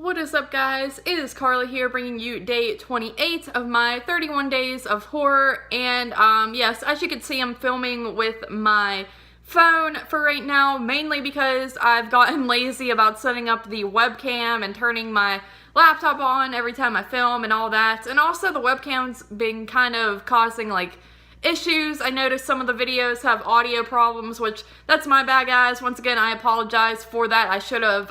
What is up, guys? It is Carla here, bringing you day 28 of my 31 days of horror. And yes, as you can see, I'm filming with my phone for right now, mainly because I've gotten lazy about setting up the webcam and turning my laptop on every time I film and all that. And also the webcam's been kind of causing issues. I noticed some of the videos have audio problems, which that's my bad, guys. Once again, I apologize for that. I should have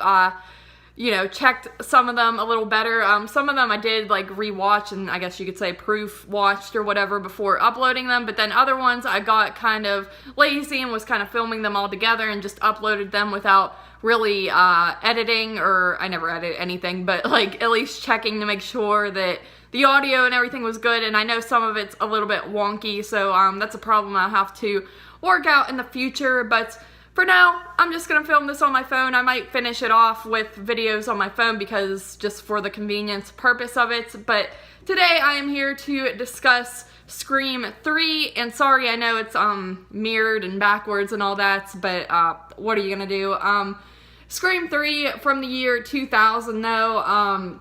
checked some of them a little better. Some of them I did rewatch and I guess you could say proof watched or whatever before uploading them, but then other ones I got kind of lazy and was kind of filming them all together and just uploaded them without really editing, or I never edit anything, but at least checking to make sure that the audio and everything was good. And I know some of it's a little bit wonky, so that's a problem I'll have to work out in the future. But for now, I'm just going to film this on my phone. I might finish it off with videos on my phone because just for the convenience purpose of it. But today I am here to discuss Scream 3. And sorry, I know it's mirrored and backwards and all that, but what are you going to do? Scream 3 from the year 2000 though.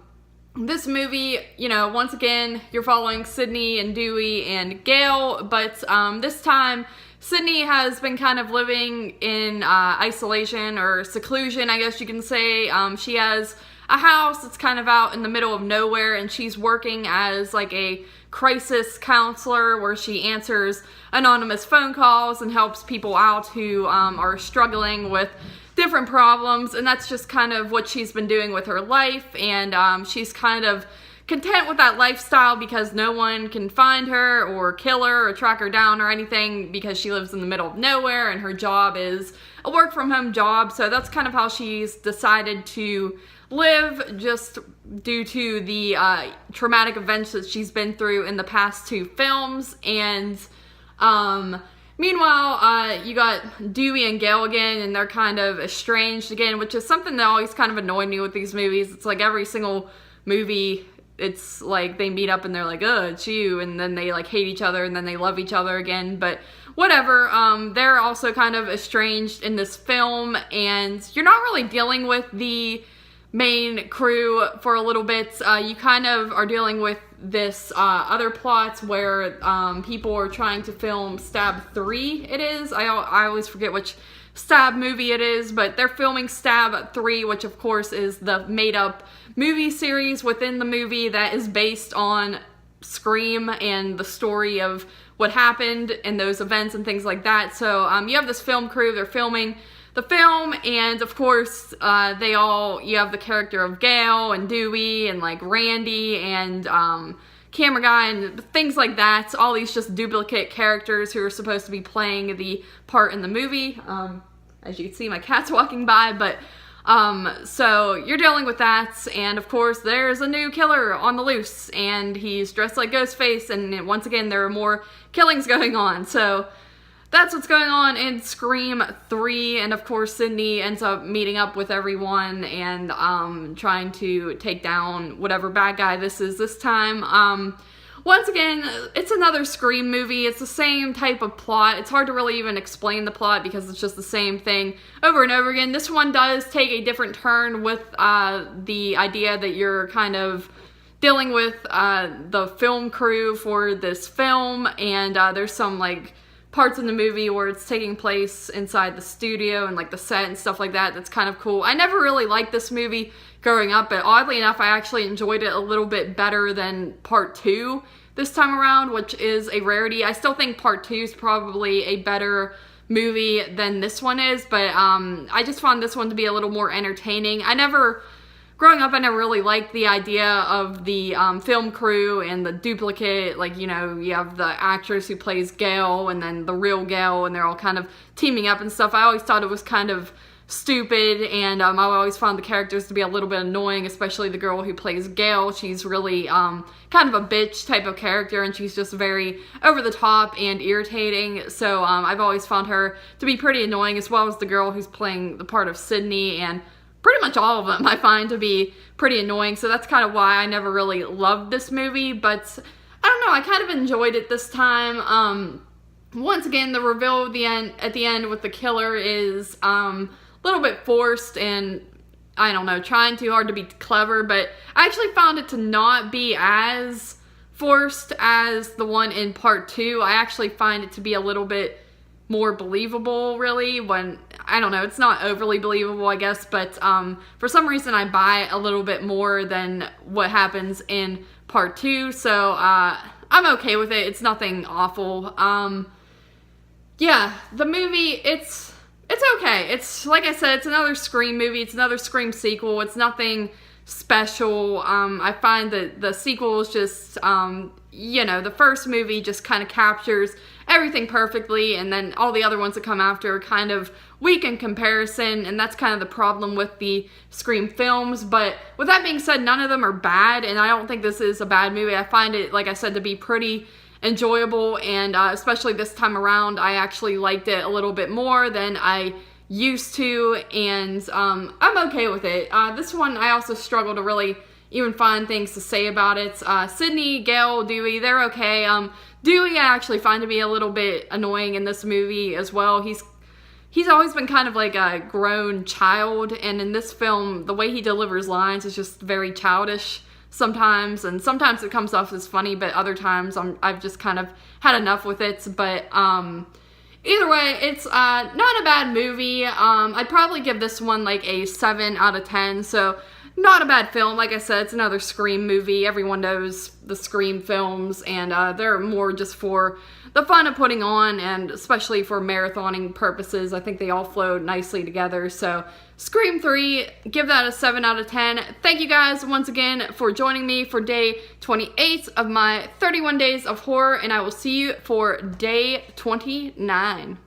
This movie, once again, you're following Sidney and Dewey and Gale, but this time Sidney has been kind of living in isolation or seclusion, I guess you can say. She has a house that's kind of out in the middle of nowhere, and she's working as a crisis counselor where she answers anonymous phone calls and helps people out who are struggling with different problems. And that's just kind of what she's been doing with her life, and she's kind of content with that lifestyle because no one can find her or kill her or track her down or anything because she lives in the middle of nowhere and her job is a work from home job. So that's kind of how she's decided to live, just due to the traumatic events that she's been through in the past two films. And meanwhile, you got Dewey and Gale again, and they're kind of estranged again, which is something that always kind of annoyed me with these movies. It's every single movie, it's they meet up and they're oh, it's you, and then they hate each other and then they love each other again. But whatever, they're also kind of estranged in this film, and you're not really dealing with the main crew for a little bit. You kind of are dealing with this other plot where people are trying to film Stab 3, it is. I always forget which Stab movie it is, but they're filming Stab 3, which of course is the made-up movie series within the movie that is based on Scream and the story of what happened and those events and things like that. So you have this film crew, they're filming the film, and of course you have the character of Gale and Dewey and Randy and camera guy and things like that. All these just duplicate characters who are supposed to be playing the part in the movie. As you can see, my cat's walking by, but so you're dealing with that, and of course there's a new killer on the loose, and he's dressed like Ghostface, and once again there are more killings going on. So that's what's going on in Scream 3, and of course Sidney ends up meeting up with everyone and trying to take down whatever bad guy this is this time. Once again, it's another Scream movie. It's the same type of plot. It's hard to really even explain the plot because it's just the same thing over and over again. This one does take a different turn with the idea that you're kind of dealing with the film crew for this film, and there's some parts in the movie where it's taking place inside the studio and the set and stuff like that. That's kind of cool. I never really liked this movie growing up, but oddly enough I actually enjoyed it a little bit better than part 2 this time around, which is a rarity. I still think part 2 is probably a better movie than this one is, but I just found this one to be a little more entertaining. Growing up, I never really liked the idea of the film crew and the duplicate, you have the actress who plays Gale and then the real Gale, and they're all kind of teaming up and stuff. I always thought it was kind of stupid, and I always found the characters to be a little bit annoying, especially the girl who plays Gale. She's really kind of a bitch type of character, and she's just very over the top and irritating. So I've always found her to be pretty annoying, as well as the girl who's playing the part of Sidney, and pretty much all of them I find to be pretty annoying. So that's kind of why I never really loved this movie, but I don't know, I kind of enjoyed it this time. Once again, the reveal at the end with the killer is a little bit forced, and I don't know, trying too hard to be clever, but I actually found it to not be as forced as the one in part 2. I actually find it to be a little bit more believable, really, when, I don't know, it's not overly believable, I guess, but for some reason I buy a little bit more than what happens in part 2, so I'm okay with it. It's nothing awful. Yeah, the movie, it's okay. It's, like I said, it's another Scream movie. It's another Scream sequel. It's nothing special. I find that the sequel is just, you know, the first movie just kind of captures everything perfectly, and then all the other ones that come after are kind of weak in comparison, and that's kind of the problem with the Scream films. But with that being said, none of them are bad, and I don't think this is a bad movie. I find it, like I said, to be pretty enjoyable, and especially this time around, I actually liked it a little bit more than I used to, and I'm okay with it. This one, I also struggle to really even find things to say about it. Sidney, Gale, Dewey, they're okay. Dewey I actually find to be a little bit annoying in this movie as well. He's always been kind of like a grown child, and in this film, the way he delivers lines is just very childish sometimes, and sometimes it comes off as funny, but other times I've just kind of had enough with it. But either way, it's not a bad movie. I'd probably give this one like a 7 out of 10, so not a bad film. Like I said, it's another Scream movie. Everyone knows the Scream films, and they're more just for the fun of putting on, and especially for marathoning purposes. I think they all flow nicely together. So Scream 3, give that a 7 out of 10. Thank you guys once again for joining me for day 28 of my 31 days of horror, and I will see you for day 29.